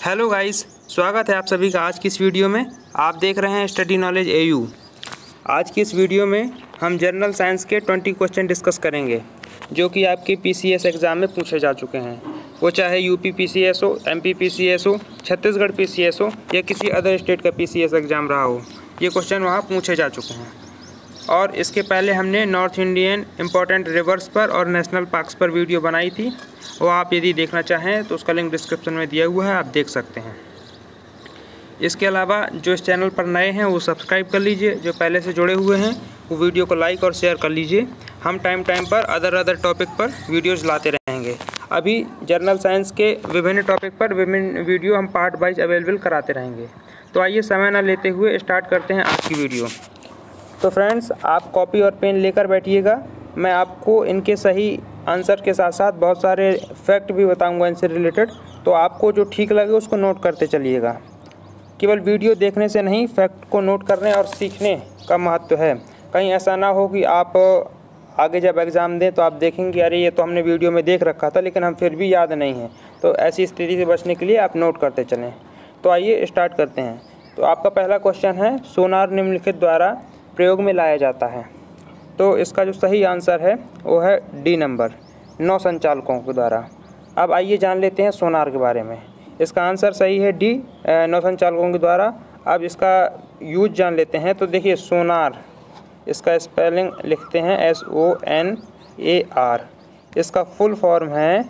Hello guys, स्वागत है आप सभी का आज की इस वीडियो में। आप देख रहे हैं स्टडी नॉलेज एयू। आज की इस वीडियो में हम जनरल साइंस के 20 क्वेश्चन डिस्कस करेंगे जो कि आपके पीसीएस एग्ज़ाम में पूछे जा चुके हैं। वो चाहे यूपी पीसीएस हो, एमपी पीसीएस हो, छत्तीसगढ़ पीसीएस हो या किसी अदर स्टेट का पीसीएस एग्ज़ाम रहा हो, ये क्वेश्चन वहाँ पूछे जा चुके हैं। और इसके पहले हमने नॉर्थ इंडियन इम्पोर्टेंट रिवर्स पर और नेशनल पार्क्स पर वीडियो बनाई थी। वो आप यदि देखना चाहें तो उसका लिंक डिस्क्रिप्शन में दिया हुआ है, आप देख सकते हैं। इसके अलावा जो इस चैनल पर नए हैं वो सब्सक्राइब कर लीजिए, जो पहले से जुड़े हुए हैं वो वीडियो को लाइक और शेयर कर लीजिए। हम टाइम पर अदर टॉपिक पर वीडियोज़ लाते रहेंगे। अभी जनरल साइंस के विभिन्न टॉपिक पर विभिन्न वीडियो हम पार्ट वाइज अवेलेबल कराते रहेंगे। तो आइए समय न लेते हुए स्टार्ट करते हैं आज की वीडियो। तो फ्रेंड्स, आप कॉपी और पेन लेकर बैठिएगा। मैं आपको इनके सही आंसर के साथ साथ बहुत सारे फैक्ट भी बताऊंगा इनसे रिलेटेड, तो आपको जो ठीक लगे उसको नोट करते चलिएगा। केवल वीडियो देखने से नहीं, फैक्ट को नोट करने और सीखने का महत्व है। कहीं ऐसा ना हो कि आप आगे जब एग्ज़ाम दें तो आप देखेंगे अरे ये तो हमने वीडियो में देख रखा था लेकिन हम फिर भी याद नहीं है। तो ऐसी स्थिति से बचने के लिए आप नोट करते चलें। तो आइए स्टार्ट करते हैं। तो आपका पहला क्वेश्चन है, सोनार निम्नलिखित द्वारा प्रयोग में लाया जाता है। तो इसका जो सही आंसर है वो है डी नंबर, नौ संचालकों के द्वारा। अब आइए जान लेते हैं सोनार के बारे में। इसका आंसर सही है डी, नौ संचालकों के द्वारा। अब इसका यूज जान लेते हैं। तो देखिए सोनार, इसका स्पेलिंग लिखते हैं SONAR। इसका फुल फॉर्म है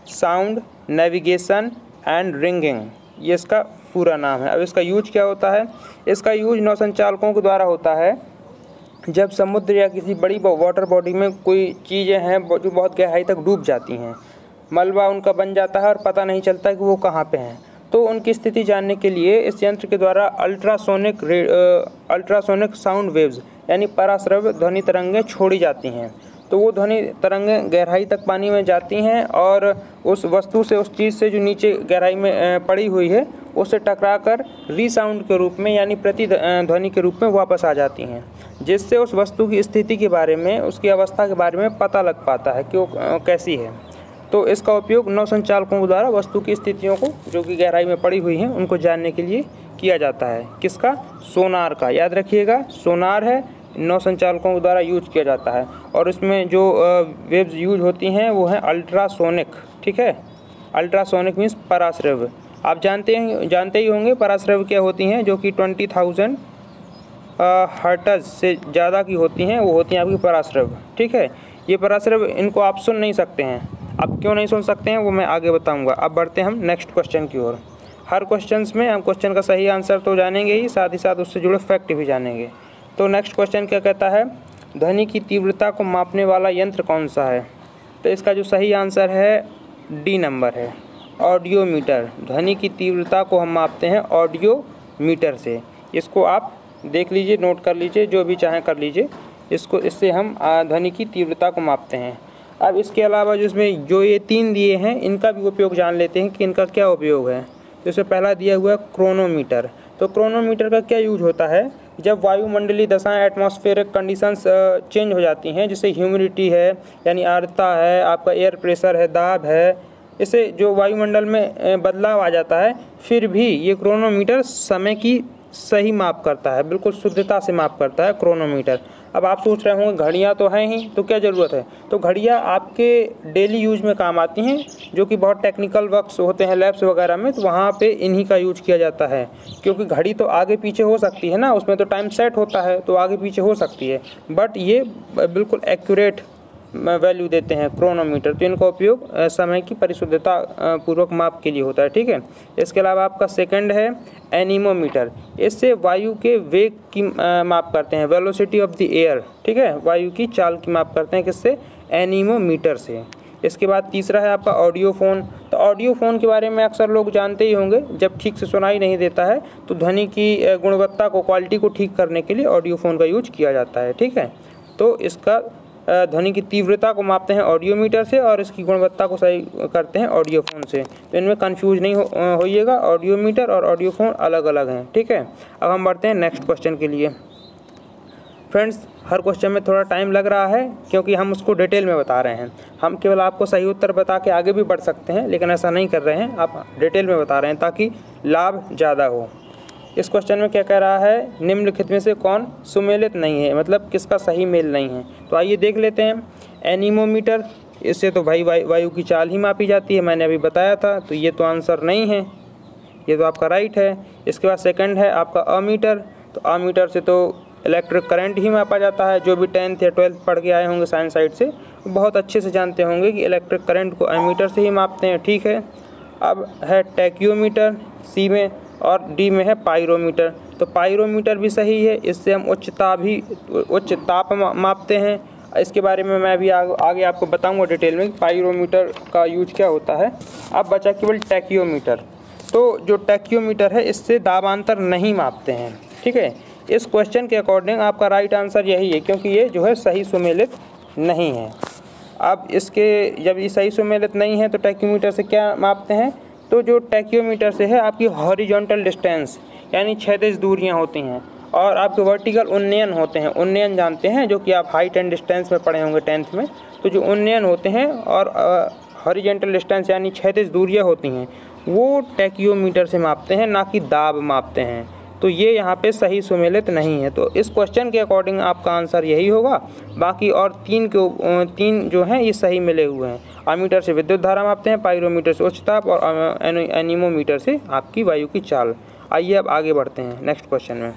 साउंड नेविगेशन एंड रिंगिंग, ये इसका पूरा नाम है। अब इसका यूज क्या होता है? इसका यूज नौ संचालकों के द्वारा होता है जब समुद्र या किसी बड़ी वाटर बॉडी में कोई चीज़ें हैं जो बहुत गहराई तक डूब जाती हैं, मलबा उनका बन जाता है और पता नहीं चलता कि वो कहाँ पे हैं। तो उनकी स्थिति जानने के लिए इस यंत्र के द्वारा अल्ट्रासोनिक साउंड वेव्स यानी पराश्रव्य ध्वनि तरंगें छोड़ी जाती हैं। तो वो ध्वनि तरंगें गहराई तक पानी में जाती हैं और उस वस्तु से, उस चीज़ से जो नीचे गहराई में पड़ी हुई है, उससे टकराकर रीसाउंड के रूप में यानी प्रतिध्वनि के रूप में वापस आ जाती हैं, जिससे उस वस्तु की स्थिति के बारे में, उसकी अवस्था के बारे में पता लग पाता है कि वो कैसी है। तो इसका उपयोग नौ संचालकों के द्वारा वस्तु की स्थितियों को जो कि गहराई में पड़ी हुई हैं उनको जानने के लिए किया जाता है। किसका? सोनार का। याद रखिएगा, सोनार है, नौ संचालकों के द्वारा यूज किया जाता है। और इसमें जो वेव्स यूज होती हैं वो हैं अल्ट्रासोनिक। ठीक है, अल्ट्रासोनिक मीन्स पराश्रव्य। आप जानते ही होंगे पराश्रव्य क्या होती हैं, जो कि 20,000 हर्ट्ज से ज़्यादा की होती हैं, वो होती हैं आपकी पराश्रव्य। ठीक है, ये पराश्रव्य, इनको आप सुन नहीं सकते हैं। आप क्यों नहीं सुन सकते हैं वो मैं आगे बताऊंगा। अब बढ़ते हैं हम नेक्स्ट क्वेश्चन की ओर। हर क्वेश्चंस में हम क्वेश्चन का सही आंसर तो जानेंगे ही साथ उससे जुड़े फैक्ट भी जानेंगे। तो नेक्स्ट क्वेश्चन क्या कहता है, ध्वनि की तीव्रता को मापने वाला यंत्र कौन सा है? तो इसका जो सही आंसर है डी नंबर है, ऑडियोमीटर। ध्वनि की तीव्रता को हम मापते हैं ऑडियोमीटर से। इसको आप देख लीजिए, नोट कर लीजिए, जो भी चाहें कर लीजिए। इससे हम ध्वनि की तीव्रता को मापते हैं। अब इसके अलावा जो ये 3 दिए हैं, इनका भी उपयोग जान लेते हैं कि इनका क्या उपयोग है। तो इसमें पहला दिया हुआ है क्रोनोमीटर। तो क्रोनोमीटर का क्या यूज होता है? जब वायुमंडलीय दशाएं, एटमॉस्फेरिक कंडीशंस चेंज हो जाती हैं, जैसे ह्यूमिडिटी है यानी आर्द्रता है, आपका एयर प्रेशर है, दाब है, इससे जो वायुमंडल में बदलाव आ जाता है, फिर भी ये क्रोनोमीटर समय की सही माप करता है, बिल्कुल शुद्धता से माप करता है क्रोनोमीटर। अब आप सोच रहे होंगे घड़ियाँ तो हैं ही, तो क्या ज़रूरत है? तो घड़ियाँ आपके डेली यूज में काम आती हैं, जो कि बहुत टेक्निकल वर्क्स होते हैं लैब्स वगैरह में, तो वहाँ पे इन्हीं का यूज किया जाता है। क्योंकि घड़ी तो आगे पीछे हो सकती है ना, उसमें तो टाइम सेट होता है, तो आगे पीछे हो सकती है, बट ये बिल्कुल एक्यूरेट वैल्यू देते हैं क्रोनोमीटर। तो इनका उपयोग समय की परिशुद्धता पूर्वक माप के लिए होता है। ठीक है, इसके अलावा आपका सेकंड है एनीमोमीटर। इससे वायु के वेग की माप करते हैं, वेलोसिटी ऑफ द एयर। ठीक है, वायु की चाल की माप करते हैं किससे? एनीमोमीटर से। इसके बाद तीसरा है आपका ऑडियोफोन। तो ऑडियोफोन के बारे में अक्सर लोग जानते ही होंगे, जब ठीक से सुनाई नहीं देता है तो ध्वनि की गुणवत्ता को, क्वालिटी को ठीक करने के लिए ऑडियोफोन का यूज किया जाता है। ठीक है, तो इसका ध्वनि की तीव्रता को मापते हैं ऑडियोमीटर से और इसकी गुणवत्ता को सही करते हैं ऑडियोफोन से। तो इनमें कंफ्यूज नहीं होइएगा, ऑडियोमीटर और ऑडियोफोन अलग अलग हैं। ठीक है, अब हम बढ़ते हैं नेक्स्ट क्वेश्चन के लिए। फ्रेंड्स हर क्वेश्चन में थोड़ा टाइम लग रहा है क्योंकि हम उसको डिटेल में बता रहे हैं। हम केवल आपको सही उत्तर बता के आगे भी बढ़ सकते हैं, लेकिन ऐसा नहीं कर रहे हैं, आप डिटेल में बता रहे हैं ताकि लाभ ज़्यादा हो। इस क्वेश्चन में क्या कह रहा है, निम्नलिखित में से कौन सुमेलित नहीं है, मतलब किसका सही मेल नहीं है। तो आइए देख लेते हैं। एनीमोमीटर, इससे तो भाई वायु की चाल ही मापी जाती है, मैंने अभी बताया था, तो ये तो आंसर नहीं है, ये तो आपका राइट है। इसके बाद सेकंड है आपका अमीटर। तो अमीटर से तो इलेक्ट्रिक करंट ही मापा जाता है। जो भी 10th या 12th पढ़ के आए होंगे साइंस साइड से बहुत अच्छे से जानते होंगे कि इलेक्ट्रिक करंट को अमीटर से ही मापते हैं, ठीक है। अब है टैक्योमीटर सी में, और डी में है पायरोमीटर। तो पायरोमीटर भी सही है, इससे हम उच्च ताप मापते हैं। इसके बारे में मैं अभी आगे आपको बताऊंगा डिटेल में कि पायरोमीटर का यूज क्या होता है। अब बचा केवल टैक्योमीटर। तो जो टैक्योमीटर है इससे दाबांतर नहीं मापते हैं, ठीक है। इस क्वेश्चन के अकॉर्डिंग आपका राइट आंसर यही है, क्योंकि ये जो है सही सुमेलित नहीं है। अब इसके जब ये सही सुमेलित नहीं है तो टैक्योमीटर से क्या मापते हैं, तो जो टैक्योमीटर से है आपकी हॉरिजॉन्टल डिस्टेंस यानी क्षैतिज दूरियां होती हैं, और आपके वर्टिकल उन्नयन होते हैं। उन्नयन जानते हैं, जो कि आप हाइट एंड डिस्टेंस में पढ़े होंगे 10th में। तो जो उन्नयन होते हैं और हॉरिजॉन्टल डिस्टेंस यानी क्षैतिज दूरियां होती हैं वो टैक्योमीटर से मापते हैं, ना कि दाब मापते हैं। तो ये यहाँ पे सही सुमेलित नहीं है। तो इस क्वेश्चन के अकॉर्डिंग आपका आंसर यही होगा। बाकी और तीन जो हैं ये सही मिले हुए हैं। अमीटर से विद्युत धारा मापते हैं, पायरोमीटर से उच्च ताप, और एनीमोमीटर से आपकी वायु की चाल। आइए अब आगे बढ़ते हैं नेक्स्ट क्वेश्चन में।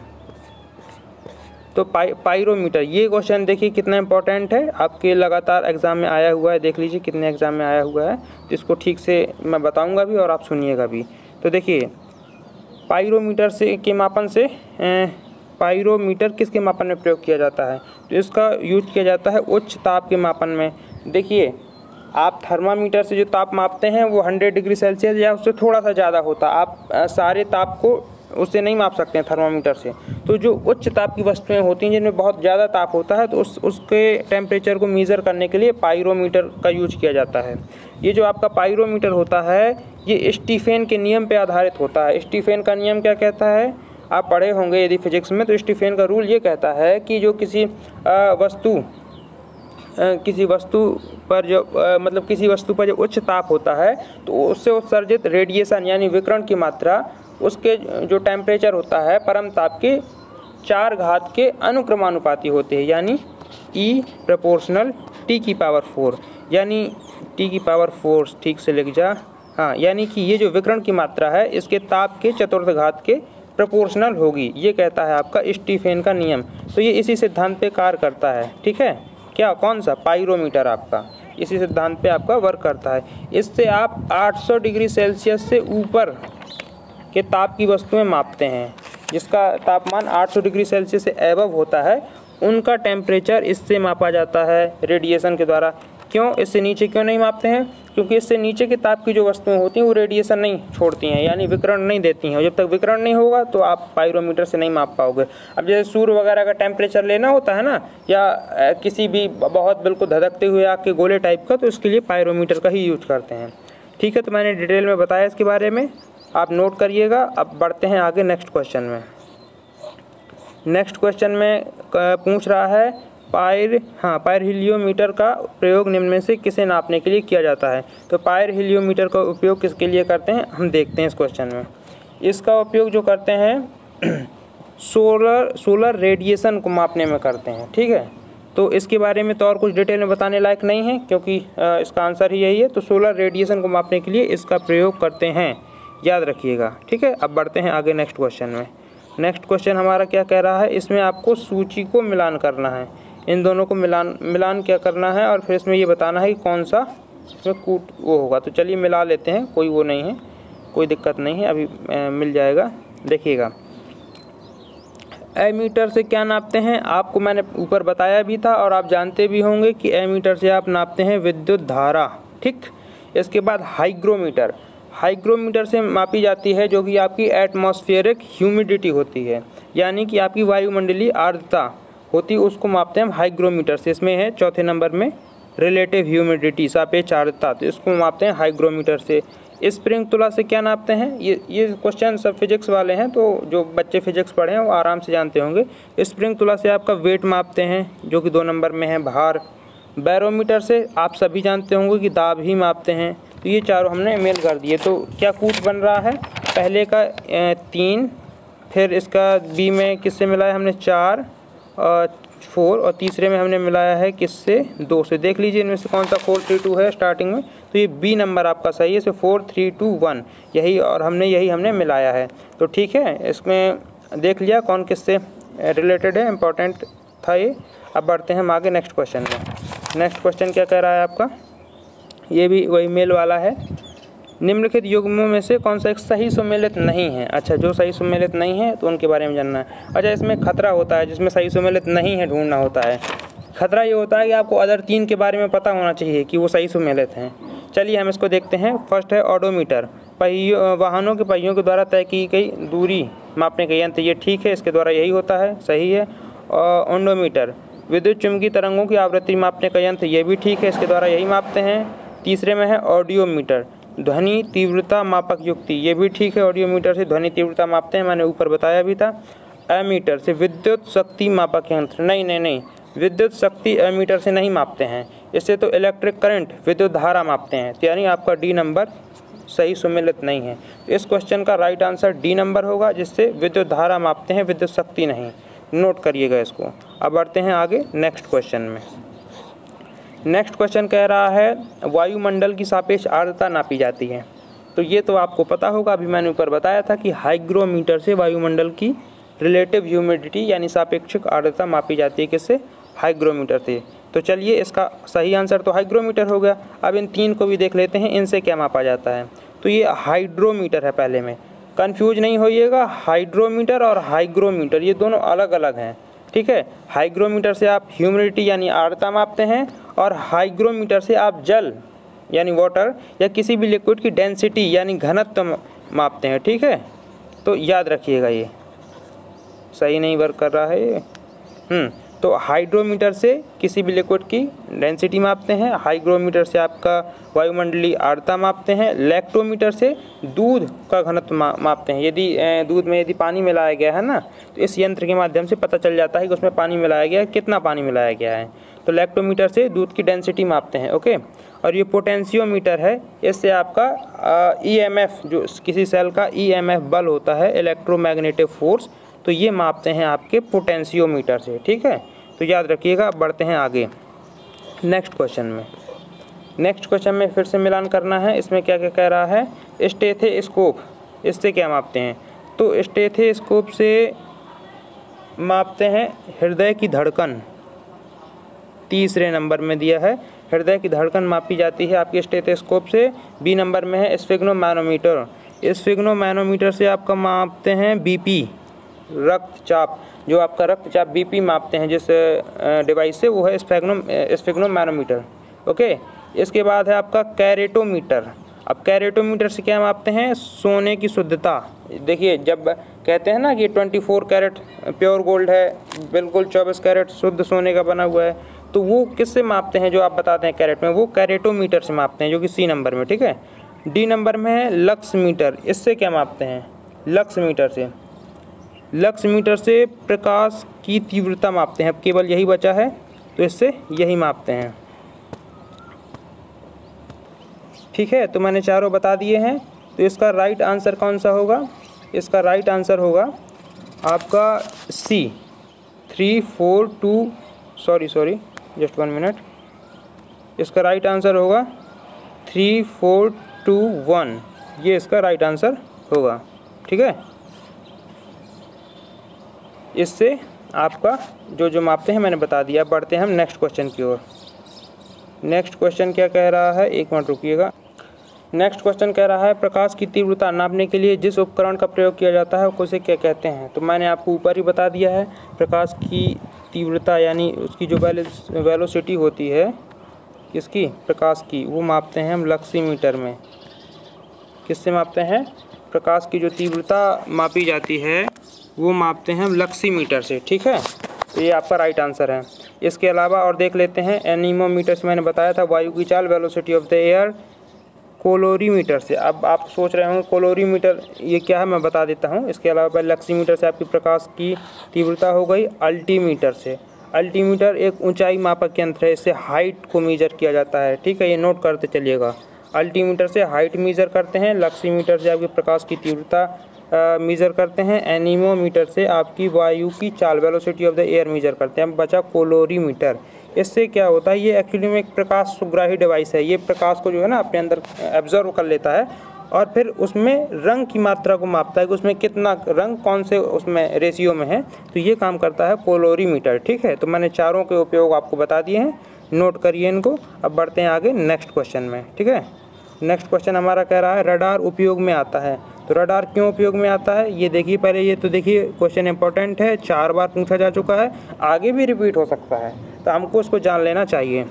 तो पायरोमीटर, ये क्वेश्चन देखिए कितना इंपॉर्टेंट है, आपके लगातार एग्जाम में आया हुआ है। देख लीजिए कितने एग्जाम में आया हुआ है, तो इसको ठीक से मैं बताऊंगा भी और आप सुनिएगा भी। तो देखिए पायरोमीटर से के मापन से पायरोमीटर किसके मापन में प्रयोग किया जाता है, तो इसका यूज किया जाता है उच्च ताप के मापन में। देखिए आप थर्मामीटर से जो ताप मापते हैं वो 100 डिग्री सेल्सियस या उससे थोड़ा सा ज़्यादा होता है। आप सारे ताप को उससे नहीं माप सकते हैं थर्मामीटर से। तो जो उच्च ताप की वस्तुएं होती हैं जिनमें बहुत ज़्यादा ताप होता है, तो उसके टेम्परेचर को मेज़र करने के लिए पायरोमीटर का यूज किया जाता है। ये जो आपका पायरोमीटर होता है ये स्टीफेन के नियम पर आधारित होता है। स्टीफेन का नियम क्या कहता है, आप पढ़े होंगे यदि फिजिक्स में, तो स्टीफेन का रूल ये कहता है कि जो किसी वस्तु पर जो उच्च ताप होता है तो उससे उत्सर्जित रेडिएशन यानी विकिरण की मात्रा उसके जो टेम्परेचर होता है परम ताप के 4 घात के अनुक्रमानुपाती होते हैं, यानी E प्रोपोर्शनल T की पावर 4, यानी T की पावर 4 ठीक से लिख जा, हाँ, यानी कि ये जो विकिरण की मात्रा है इसके ताप के चतुर्थ घात के प्रोपोर्शनल होगी। ये कहता है आपका स्टीफेन का नियम। तो ये इसी सिद्धांत पे कार्य करता है, ठीक है। क्या, कौन सा, पायरोमीटर आपका इसी सिद्धांत पे आपका वर्क करता है। इससे आप 800 डिग्री सेल्सियस से ऊपर के ताप की वस्तुएं मापते हैं। जिसका तापमान 800 डिग्री सेल्सियस से एबव होता है उनका टेम्परेचर इससे मापा जाता है रेडिएशन के द्वारा। क्यों, इससे नीचे क्यों नहीं मापते हैं, क्योंकि इससे नीचे के ताप की जो वस्तुएं होती हैं वो रेडिएशन नहीं छोड़ती हैं, यानी विकिरण नहीं देती हैं। और जब तक विकिरण नहीं होगा तो आप पायरोमीटर से नहीं माप पाओगे। अब जैसे सूर्य वगैरह का टेम्परेचर लेना होता है ना, या किसी भी बहुत बिल्कुल धधकते हुए आग के गोले टाइप का, तो इसके लिए पायरोमीटर का ही यूज करते हैं, ठीक है। तो मैंने डिटेल में बताया इसके बारे में, आप नोट करिएगा। अब बढ़ते हैं आगे नेक्स्ट क्वेश्चन में। नेक्स्ट क्वेश्चन में पूछ रहा है पायरहिलियोमीटर का प्रयोग निम्न में से किसे नापने के लिए किया जाता है। तो पायरहिलियोमीटर का उपयोग किसके लिए करते हैं, हम देखते हैं इस क्वेश्चन में। इसका उपयोग जो करते हैं सोलर रेडिएशन को मापने में करते हैं, ठीक है। तो इसके बारे में तो और कुछ डिटेल में बताने लायक नहीं है, क्योंकि इसका आंसर ही यही है। तो सोलर रेडिएशन को मापने के लिए इसका प्रयोग करते हैं, याद रखिएगा, ठीक है। अब बढ़ते हैं आगे नेक्स्ट क्वेश्चन में। नेक्स्ट क्वेश्चन हमारा क्या कह रहा है, इसमें आपको सूची को मिलान करना है। इन दोनों को मिलान क्या करना है, और फिर इसमें ये बताना है कि कौन सा इसमें वो होगा। तो चलिए मिला लेते हैं, कोई वो नहीं है, कोई दिक्कत नहीं है, अभी मिल जाएगा। देखिएगा एमीटर से क्या नापते हैं, आपको मैंने ऊपर बताया भी था और आप जानते भी होंगे कि एमीटर से आप नापते हैं विद्युत धारा, ठीक। इसके बाद हाइग्रोमीटर से मापी जाती है जो कि आपकी एटमॉस्फेरिक ह्यूमिडिटी होती है, यानी कि आपकी वायुमंडलीय आर्द्रता होती, उसको मापते हैं हम हाइग्रोमीटर से। इसमें है चौथे नंबर में रिलेटिव ह्यूमिडिटी, सापेक्ष आर्द्रता, तो इसको मापते हैं हाइग्रोमीटर से। स्प्रिंग तुला से क्या नापते हैं? ये क्वेश्चन सब फिजिक्स वाले हैं, तो जो बच्चे फिजिक्स पढ़े हैं वो आराम से जानते होंगे। स्प्रिंग तुला से आपका वेट मापते हैं, जो कि 2 नंबर में है भार। बैरोमीटर से आप सभी जानते होंगे कि दाब ही मापते हैं। तो ये चारों हमने मेल कर दिए। तो क्या कूट बन रहा है? पहले का 3, फिर इसका बी में किससे मिलाया हमने 4 और 4, और तीसरे में हमने मिलाया है किससे 2 से। देख लीजिए इनमें से कौन सा 4 3 2 है स्टार्टिंग में, तो ये बी नंबर आपका सही है। 4 3 2 1 यही, और हमने मिलाया है। तो ठीक है, इसमें देख लिया कौन किससे रिलेटेड है, इम्पोर्टेंट था ये। अब बढ़ते हैं हम आगे नेक्स्ट क्वेश्चन में। नेक्स्ट क्वेश्चन क्या कह रहा है आपका? ये भी वही मेल वाला है। निम्नलिखित युग्मों में से कौन सा एक सही सुमेलित नहीं है? अच्छा, जो सही सुमेलित नहीं है तो उनके बारे में जानना है। अच्छा, इसमें खतरा होता है, जिसमें सही सुमेलित नहीं है ढूंढना होता है। खतरा ये होता है कि आपको अदर 3 के बारे में पता होना चाहिए कि वो सही सुमेलित हैं। चलिए हम इसको देखते हैं। फर्स्ट है ऑडोमीटर, वाहनों के पहियों के द्वारा तय की गई दूरी मापने का यंत्र। ये ठीक है, इसके द्वारा यही होता है, सही है। और ओडोमीटर, विद्युत चुम्बकीय तरंगों की आवृत्ति मापने का यंत्र। ये भी ठीक है, इसके द्वारा यही मापते हैं। तीसरे में है ऑडियोमीटर, ध्वनि तीव्रता मापक युक्ति। ये भी ठीक है, ऑडियोमीटर से ध्वनि तीव्रता मापते हैं, मैंने ऊपर बताया भी था। एमीटर से विद्युत शक्ति मापक यंत्र। नहीं, विद्युत शक्ति एमीटर से नहीं मापते हैं, इससे तो इलेक्ट्रिक करंट विद्युत धारा मापते हैं। यानी आपका डी नंबर सही सुमेलित नहीं है। इस क्वेश्चन का राइट आंसर डी नंबर होगा, जिससे विद्युत धारा मापते हैं, विद्युत शक्ति नहीं। नोट करिएगा इसको। अब बढ़ते हैं आगे नेक्स्ट क्वेश्चन में। नेक्स्ट क्वेश्चन कह रहा है वायुमंडल की सापेक्ष आर्द्रता नापी जाती है। तो ये तो आपको पता होगा, अभी मैंने ऊपर बताया था कि हाइग्रोमीटर से वायुमंडल की रिलेटिव ह्यूमिडिटी यानी सापेक्षिक आर्द्रता मापी जाती है। किससे? हाइग्रोमीटर से। तो चलिए इसका सही आंसर तो हाइग्रोमीटर हो गया। अब इन 3 को भी देख लेते हैं, इनसे क्या मापा जाता है। तो ये हाइड्रोमीटर है, पहले में कंफ्यूज नहीं होइएगा। हाइड्रोमीटर और हाइग्रोमीटर ये दोनों अलग अलग हैं, ठीक है। हाइग्रोमीटर से आप ह्यूमिडिटी यानी आर्द्रता मापते हैं, और हाइग्रोमीटर से आप जल यानी वाटर या किसी भी लिक्विड की डेंसिटी यानी घनत्व मापते हैं, ठीक है। तो याद रखिएगा, ये सही नहीं वर्क कर रहा है ये। तो हाइड्रोमीटर से किसी भी लिक्विड की डेंसिटी मापते हैं, हाइग्रोमीटर से आपका वायुमंडलीय आर्द्रता मापते हैं, लैक्टोमीटर से दूध का घनत्व मापते हैं। यदि दूध में यदि पानी मिलाया गया है ना, तो इस यंत्र के माध्यम से पता चल जाता है कि उसमें पानी मिलाया गया है, कितना पानी मिलाया गया है। तो लैक्टोमीटर से दूध की डेंसिटी मापते हैं, ओके। और ये पोटेंशियोमीटर है, इससे आपका ईएमएफ, जो किसी सेल का ईएमएफ बल होता है, इलेक्ट्रोमैग्नेटिक फोर्स, तो ये मापते हैं आपके पोटेंशियोमीटर से, ठीक है। तो याद रखिएगा। बढ़ते हैं आगे नेक्स्ट क्वेश्चन में। नेक्स्ट क्वेश्चन में फिर से मिलान करना है। इसमें क्या क्या कह रहा है? स्टेथोस्कोप, इससे क्या मापते हैं? तो स्टेथोस्कोप से मापते हैं हृदय की धड़कन। तीसरे नंबर में दिया है, हृदय की धड़कन मापी जाती है आपके स्टेथोस्कोप से। बी नंबर में है स्फिग्नोमैनोमीटर। स्फिग्नोमैनोमीटर से आपका मापते हैं बीपी, रक्तचाप। जो आपका रक्तचाप बीपी मापते हैं जिस डिवाइस से, वो है स्फिग्नोमैनोमीटर, ओके। इसके बाद है आपका कैरेटोमीटर। अब कैरेटोमीटर से क्या मापते हैं? सोने की शुद्धता। देखिए, जब कहते हैं ना कि 24 कैरेट प्योर गोल्ड है, बिल्कुल 24 कैरेट शुद्ध सोने का बना हुआ है, तो वो किससे मापते हैं? जो आप बताते हैं कैरेट में, वो कैरेटोमीटर से मापते हैं, जो कि सी नंबर में, ठीक है। डी नंबर में है लक्स मीटर। इससे क्या मापते हैं? लक्स मीटर से, लक्स मीटर से प्रकाश की तीव्रता मापते हैं। अब केवल यही बचा है, तो इससे यही मापते हैं, ठीक है। तो मैंने चारों बता दिए हैं। तो इसका राइट आंसर कौन सा होगा? इसका राइट आंसर होगा आपका सी 3 4 2 सॉरी जस्ट 1 मिनट। इसका राइट आंसर होगा 3 4 2 1। ये इसका राइट आंसर होगा, ठीक है। इससे आपका जो मापते हैं मैंने बता दिया। बढ़ते हैं हम नेक्स्ट क्वेश्चन की ओर। नेक्स्ट क्वेश्चन क्या कह रहा है? 1 मिनट रुकिएगा। नेक्स्ट क्वेश्चन कह रहा है प्रकाश की तीव्रता नापने के लिए जिस उपकरण का प्रयोग किया जाता है उसे क्या कहते हैं? तो मैंने आपको ऊपर ही बता दिया है। प्रकाश की तीव्रता यानी उसकी जो वेलोसिटी होती है, किसकी? प्रकाश की, वो मापते हैं हम लक्सीमीटर में। किससे मापते हैं? प्रकाश की जो तीव्रता मापी जाती है वो मापते हैं हम लक्सीमीटर से, ठीक है। तो ये आपका राइट आंसर है। इसके अलावा और देख लेते हैं एनीमोमीटर से मैंने बताया था वायु की चाल, वेलोसिटी ऑफ द एयर कोलोरीमीटर से। अब आप सोच रहे होंगे कोलोरीमीटर ये क्या है, मैं बता देता हूँ। इसके अलावा पहले लक्सीमीटर से आपकी प्रकाश की तीव्रता हो गई। अल्टीमीटर से, अल्टीमीटर एक ऊंचाई मापक यंत्र है, इससे हाइट को मेजर किया जाता है, ठीक है, ये नोट करते चलिएगा। अल्टीमीटर से हाइट मेजर करते हैं, लक्सीमीटर से आपकी प्रकाश की तीव्रता मेजर करते हैं, एनीमोमीटर से आपकी वायु की चाल velocity of the air measure करते हैं। अब बचा कोलोरीमीटर। इससे क्या होता है, ये एक्चुअली में एक प्रकाश सुग्राही डिवाइस है। ये प्रकाश को जो है ना अपने अंदर एब्जॉर्व कर लेता है और फिर उसमें रंग की मात्रा को मापता है कि उसमें कितना रंग कौन से उसमें रेशियो में है। तो ये काम करता है कोलोरीमीटर, ठीक है। तो मैंने चारों के उपयोग आपको बता दिए हैं, नोट करिए इनको। अब बढ़ते हैं आगे नेक्स्ट क्वेश्चन में, ठीक है। नेक्स्ट क्वेश्चन हमारा कह रहा है रडार उपयोग में आता है। तो रडार क्यों उपयोग में आता है ये देखिए पहले। ये तो देखिए क्वेश्चन इंपॉर्टेंट है, 4 बार पूछा जा चुका है, आगे भी रिपीट हो सकता है, तो हमको उसको जान लेना चाहिए।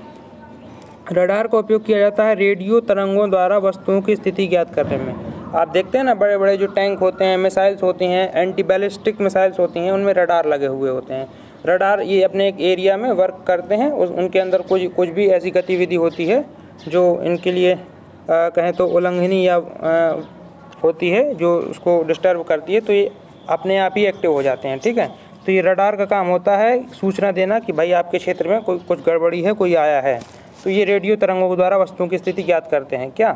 रडार का उपयोग किया जाता है रेडियो तरंगों द्वारा वस्तुओं की स्थिति ज्ञात करने में। आप देखते हैं ना बड़े बड़े जो टैंक होते हैं, मिसाइल्स होती हैं, एंटी बैलिस्टिक मिसाइल्स होती हैं, उनमें रडार लगे हुए होते हैं। रडार ये अपने एक एरिया में वर्क करते हैं, उनके अंदर कुछ भी ऐसी गतिविधि होती है जो इनके लिए कहें तो उल्लंघनीय या होती है, जो उसको डिस्टर्ब करती है, तो ये अपने आप ही एक्टिव हो जाते हैं, ठीक है। तो ये रडार का काम होता है सूचना देना कि भाई आपके क्षेत्र में कुछ गड़बड़ी है, कोई आया है। तो ये रेडियो तरंगों के द्वारा वस्तुओं की स्थिति ज्ञात करते हैं क्या,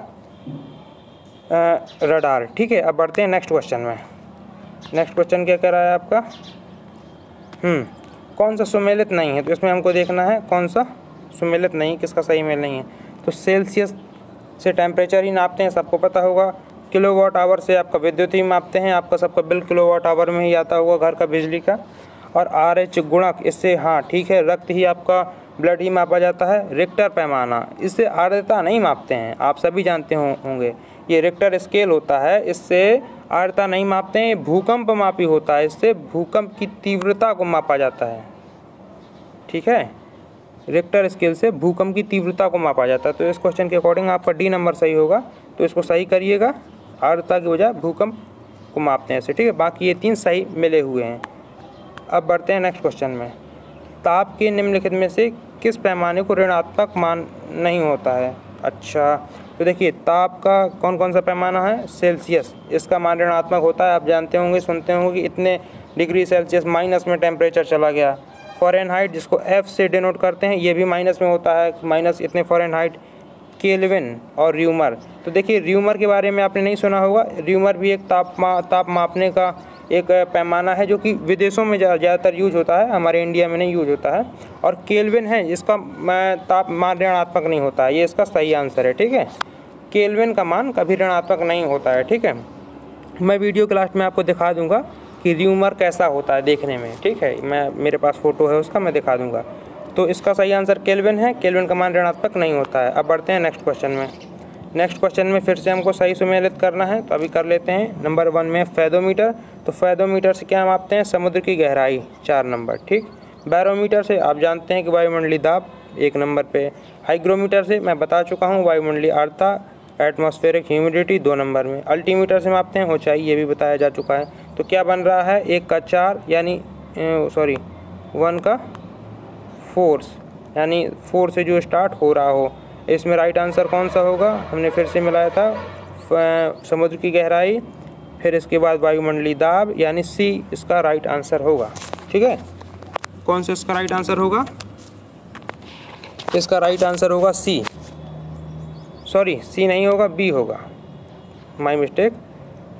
रडार, ठीक है। अब बढ़ते हैं नेक्स्ट क्वेश्चन में। नेक्स्ट क्वेश्चन क्या कह रहा है आपका, कौन सा सुमेलित नहीं है। तो इसमें हमको देखना है कौन सा सुमेलित नहीं, किसका सही मेल नहीं है। तो सेल्सियस से टेम्परेचर ही नापते हैं, सबको पता होगा। किलोवाट आवर से आपका विद्युत ही मापते हैं, आपका सबका बिल किलोवाट आवर में ही आता होगा घर का बिजली का। और RH गुणक, इससे हाँ ठीक है, रक्त ही आपका ब्लड ही मापा जाता है। रिक्टर पैमाना, इससे आर्द्रता नहीं मापते हैं, आप सभी जानते होंगे। ये रिक्टर स्केल होता है, इससे आर्द्रता नहीं मापते हैं। भूकंप मापी होता है, इससे भूकंप की तीव्रता को मापा जाता है, ठीक है। रिक्टर स्केल से भूकंप की तीव्रता को मापा जाता है। तो इस क्वेश्चन के अकॉर्डिंग आपका D नंबर सही होगा, तो इसको सही करिएगा। आर्द्रता की वजह भूकंप को मापते हैं इससे, ठीक है। बाकी ये 3 सही मिले हुए हैं। अब बढ़ते हैं नेक्स्ट क्वेश्चन में। ताप के निम्नलिखित में से किस पैमाने को ऋणात्मक मान नहीं होता है। अच्छा, तो देखिए ताप का कौन कौन सा पैमाना है, सेल्सियस, इसका मान ऋणात्मक होता है। आप जानते होंगे, सुनते होंगे कि इतने डिग्री सेल्सियस माइनस में टेम्परेचर चला गया। फ़ारेनहाइट, जिसको F से डिनोट करते हैं, ये भी माइनस में होता है, माइनस इतने फ़ारेनहाइट। केल्विन और र्यूमर, तो देखिए र्यूमर के बारे में आपने नहीं सुना होगा। र्यूमर भी एक ताप मापने का एक पैमाना है, जो कि विदेशों में ज़्यादातर यूज होता है, हमारे इंडिया में नहीं यूज होता है। और केल्विन है, इसका ताप मान ऋणात्मक नहीं होता है, ये इसका सही आंसर है, ठीक है। केल्विन का मान कभी ऋणात्मक नहीं होता है, ठीक है। मैं वीडियो के लास्ट में आपको दिखा दूंगा कि र्यूमर कैसा होता है देखने में, ठीक है। मेरे पास फ़ोटो है उसका, मैं दिखा दूंगा। तो इसका सही आंसर केल्विन है, केल्विन का मान ऋणात्मक नहीं होता है। अब बढ़ते हैं नेक्स्ट क्वेश्चन में। नेक्स्ट क्वेश्चन में फिर से हमको सही सुमेलित करना है, तो अभी कर लेते हैं। नंबर 1 में फेदोमीटर, तो फेदोमीटर से क्या मापते हैं, समुद्र की गहराई, 4 नंबर, ठीक। बैरोमीटर से आप जानते हैं कि वायुमंडलीय दाब, 1 नंबर पे। हाइग्रोमीटर से मैं बता चुका हूँ, वायुमंडलीय आर्द्रता, एटमॉस्फेरिक ह्यूमिडिटी, 2 नंबर में। अल्टीमीटर से मापते हैं ऊंचाई, ये भी बताया जा चुका है। तो क्या बन रहा है, 1 का 4 यानी 1 का फोर्स, यानी 4 से जो स्टार्ट हो रहा हो। इसमें राइट आंसर कौन सा होगा, हमने फिर से मिलाया था समुद्र की गहराई, फिर इसके बाद वायुमंडलीय दाब, यानी C इसका राइट आंसर होगा, ठीक है। कौन सा इसका राइट आंसर होगा, इसका राइट आंसर होगा C, C नहीं होगा, B होगा, माय मिस्टेक,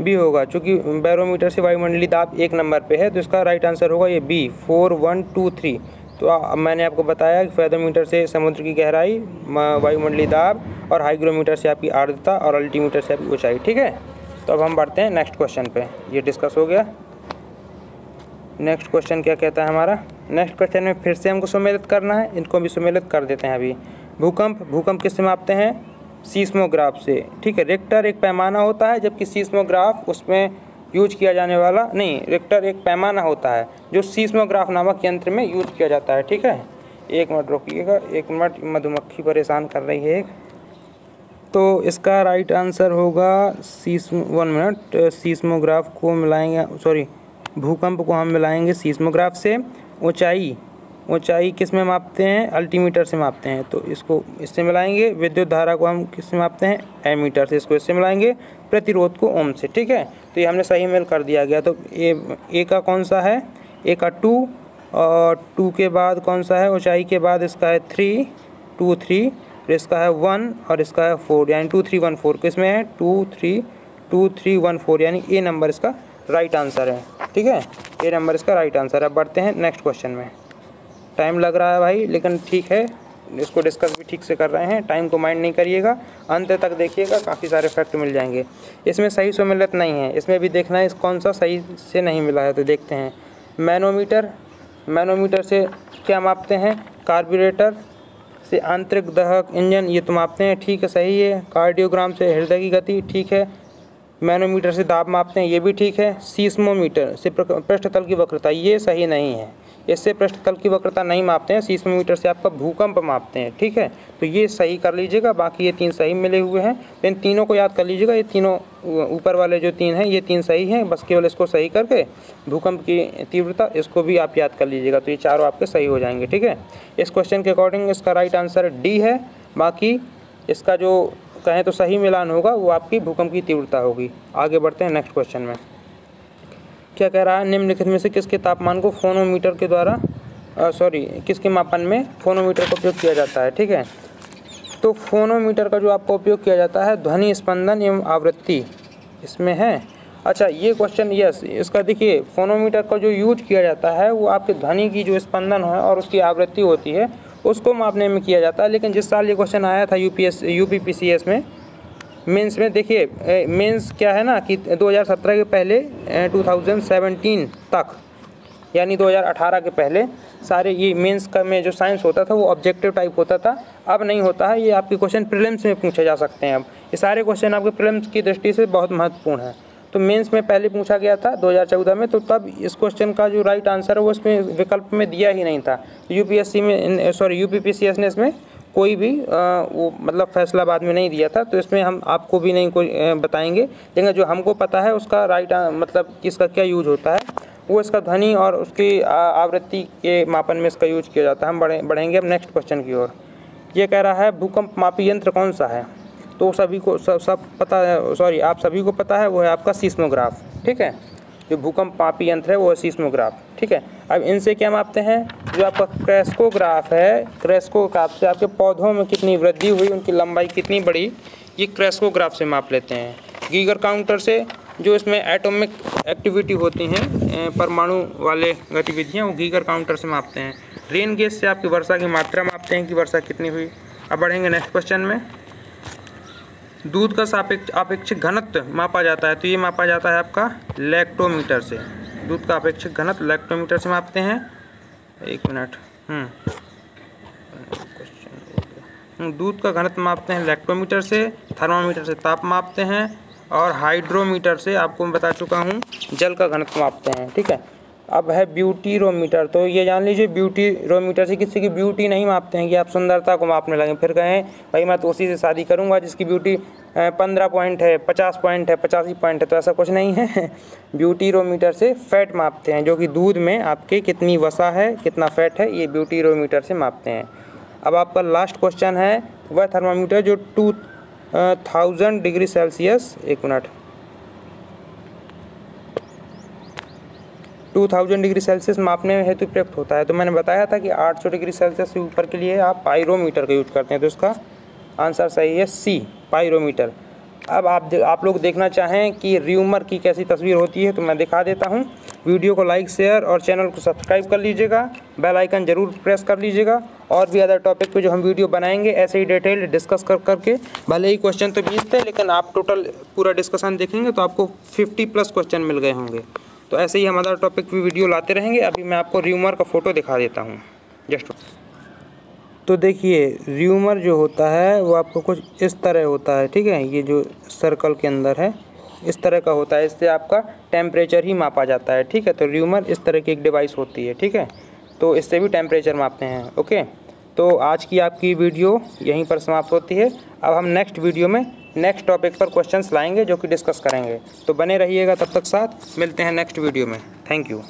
B होगा, चूँकि बैरोमीटर से वायुमंडलीय दाब 1 नंबर पे है, तो इसका राइट आंसर होगा ये B, 4 1 2 3। तो मैंने आपको बताया कि फेदोमीटर से समुद्र की गहराई, वायुमंडलीय दाब, और हाइग्रोमीटर से आपकी आर्द्रता, और अल्टीमीटर से आपकी ऊंचाई, ठीक है। तो अब हम बढ़ते हैं नेक्स्ट क्वेश्चन पे, ये डिस्कस हो गया। नेक्स्ट क्वेश्चन क्या कहता है हमारा, नेक्स्ट क्वेश्चन में फिर से हमको सुमेलित करना है, इनको भी सुमेलित कर देते हैं अभी। भूकंप किससे मापते हैं, सीस्मोग्राफ से, ठीक है। रिक्टर एक पैमाना होता है, जबकि सीस्मोग्राफ उसमें यूज किया जाने वाला नहीं। रिक्टर एक पैमाना होता है जो सीस्मोग्राफ नामक यंत्र में यूज किया जाता है, ठीक है। 1 मिनट रुकिएगा, 1 मिनट, मधुमक्खी परेशान कर रही है एक। तो इसका राइट आंसर होगा 1 मिनट, सीस्मोग्राफ को मिलाएंगे, भूकंप को हम मिलाएंगे सीस्मोग्राफ से। ऊंचाई किस में मापते हैं, अल्टीमीटर से मापते हैं। तो इसको इससे मिलाएंगे। विद्युत धारा को हम किस से मापते हैं, एमीटर से। इसको इससे मिलाएंगे। प्रतिरोध को ओम से। ठीक है, तो ये हमने सही मेल कर दिया गया। तो ए का कौन सा है, ए का 2 और 2 के बाद कौन सा है, ऊंचाई के बाद इसका है 3, 2 3, इसका है 1 और इसका है 4, यानी 2 3 1 4। किसमें है 2 3 1 4, यानी ए नंबर इसका राइट आंसर है। ठीक है, ए नंबर इसका राइट आंसर है। अब बढ़ते हैं नेक्स्ट क्वेश्चन में। टाइम लग रहा है भाई, लेकिन ठीक है, इसको डिस्कस भी ठीक से कर रहे हैं। टाइम को माइंड नहीं करिएगा, अंत तक देखिएगा, काफ़ी सारे फैक्ट मिल जाएंगे। इसमें सही सम्मिलित नहीं है, इसमें भी देखना है कौन सा सही से नहीं मिला है। तो देखते हैं। मैनोमीटर से क्या मापते हैं, कार्बोरेटर से आंतरिक दहक इंजन, ये तो मापते हैं। ठीक है, सही है। कार्डियोग्राम से हृदय की गति, ठीक है। मैनोमीटर से दाब मापते हैं, ये भी ठीक है। सीस्मोमीटर से पृष्ठतल की वक्रता, ये सही नहीं है। इससे पृष्ठतल की वक्रता नहीं मापते हैं। सीस्मोमीटर से आपका भूकंप मापते हैं। ठीक है, तो ये सही कर लीजिएगा। बाकी ये 3 सही मिले हुए हैं, तो इन तीनों को याद कर लीजिएगा। ये तीनों ऊपर वाले जो 3 हैं, ये 3 सही हैं। बस केवल इसको सही करके भूकंप की तीव्रता, इसको भी आप याद कर लीजिएगा। तो ये चारों आपके सही हो जाएंगे। ठीक है, इस क्वेश्चन के अकॉर्डिंग इसका राइट आंसर डी है। बाकी इसका जो कहें तो सही मिलान होगा वो आपकी भूकंप की तीव्रता होगी। आगे बढ़ते हैं नेक्स्ट क्वेश्चन में। क्या कह रहा है, निम्नलिखित में से किसके तापमान को फोनोमीटर के द्वारा किसके मापन में फोनोमीटर का उपयोग किया जाता है। ठीक है, तो फोनोमीटर का जो आपका उपयोग किया जाता है ध्वनि स्पंदन एवं आवृत्ति इसमें है। अच्छा, ये क्वेश्चन यस, इसका देखिए फोनोमीटर का जो यूज किया जाता है वो आपके ध्वनि की जो स्पंदन है और उसकी आवृत्ति होती है उसको मापने में किया जाता है। लेकिन जिस साल ये क्वेश्चन आया था यूपीपीसीएस में मेंस में, देखिए मेंस क्या है ना कि 2017 के पहले 2017 तक, यानी 2018 के पहले सारे ये मेंस का में जो साइंस होता था वो ऑब्जेक्टिव टाइप होता था। अब नहीं होता है। ये आपके क्वेश्चन प्रीलिम्स में पूछे जा सकते हैं। अब ये सारे क्वेश्चन आपके प्रीलिम्स की दृष्टि से बहुत महत्वपूर्ण है। तो मेंस में पहले पूछा गया था 2014 में, तो तब इस क्वेश्चन का जो राइट आंसर है वो इसमें विकल्प में दिया ही नहीं था। यूपीपीसीएस ने इसमें कोई भी वो मतलब फैसला बाद में नहीं दिया था। तो इसमें हम आपको भी नहीं कोई बताएंगे, लेकिन जो हमको पता है उसका राइट मतलब इसका क्या यूज होता है वो इसका ध्वनि और उसकी आवृत्ति के मापन में इसका यूज किया जाता है। हम बढ़ेंगे अब नेक्स्ट क्वेश्चन की ओर। ये कह रहा है भूकंप मापी यंत्र कौन सा है। तो सभी को सब पता है, आप सभी को पता है, वो है आपका सीस्मोग्राफ। ठीक है, जो भूकंप मापी यंत्र है वो है सीस्मोग्राफ। ठीक है, अब इनसे क्या मापते हैं, जो आपका क्रेस्कोग्राफ है, क्रेस्कोग्राफ से आपके पौधों में कितनी वृद्धि हुई, उनकी लंबाई कितनी बढ़ी, ये क्रेस्कोग्राफ से माप लेते हैं। गीगर काउंटर से जो इसमें एटॉमिक एक्टिविटी होती हैं, परमाणु वाले गतिविधियाँ, वो गीगर काउंटर से मापते हैं। रेन गेज से आपकी वर्षा की मात्रा मापते हैं कि वर्षा कितनी हुई। अब बढ़ेंगे नेक्स्ट क्वेश्चन में। दूध का आपेक्षिक घनत्व मापा जाता है, तो ये मापा जाता है आपका लैक्टोमीटर से। दूध का आपेक्षिक घनत्व लैक्टोमीटर से मापते हैं। एक मिनट, दूध का घनत्व मापते हैं लैक्टोमीटर से। थर्मामीटर से ताप मापते हैं और हाइड्रोमीटर से आपको मैं बता चुका हूँ जल का घनत्व मापते हैं। ठीक है, अब है ब्यूटीरोमीटर। तो ये जान लीजिए ब्यूटीरोमीटर से किसी की ब्यूटी नहीं मापते हैं कि आप सुंदरता को मापने लगे, फिर कहें भाई मैं तो उसी से शादी करूंगा जिसकी ब्यूटी 15 पॉइंट है, 50 पॉइंट है, 85 पॉइंट है। तो ऐसा कुछ नहीं है। ब्यूटीरोमीटर से फैट मापते हैं, जो कि दूध में आपके कितनी वसा है, कितना फैट है, ये ब्यूटीरोमीटर से मापते हैं। अब आपका लास्ट क्वेश्चन है वह थर्मामीटर जो 2000 डिग्री सेल्सियस 2000 डिग्री सेल्सियस मापने में हेतु प्रयुक्त होता है। तो मैंने बताया था कि 800 डिग्री सेल्सियस से ऊपर के लिए आप पायरोमीटर का यूज करते हैं। तो इसका आंसर सही है सी, पायरोमीटर। अब आप लोग देखना चाहें कि र्यूमर की कैसी तस्वीर होती है तो मैं दिखा देता हूं। वीडियो को लाइक, शेयर और चैनल को सब्सक्राइब कर लीजिएगा। बेल आइकन जरूर प्रेस कर लीजिएगा। और भी अदर टॉपिक पे जो हम वीडियो बनाएंगे ऐसे ही डिटेल डिस्कस करके, भले ही क्वेश्चन तो 20 थे लेकिन आप टोटल पूरा डिस्कशन देखेंगे तो आपको 50+ क्वेश्चन मिल गए होंगे। तो ऐसे ही हम अदर टॉपिक पे वीडियो लाते रहेंगे। अभी मैं आपको र्यूमर का फ़ोटो दिखा देता हूँ जस्ट। तो देखिए र्यूमर जो होता है वो आपको कुछ इस तरह होता है। ठीक है, ये जो सर्कल के अंदर है इस तरह का होता है। इससे आपका टेम्परेचर ही मापा जाता है। ठीक है, तो र्यूमर इस तरह की एक डिवाइस होती है। ठीक है, तो इससे भी टेम्परेचर मापते हैं। ओके, तो आज की आपकी वीडियो यहीं पर समाप्त होती है। अब हम नेक्स्ट वीडियो में नेक्स्ट टॉपिक पर क्वेश्चंस लाएंगे जो कि डिस्कस करेंगे। तो बने रहिएगा, तब तक साथ मिलते हैं नेक्स्ट वीडियो में। Thank you.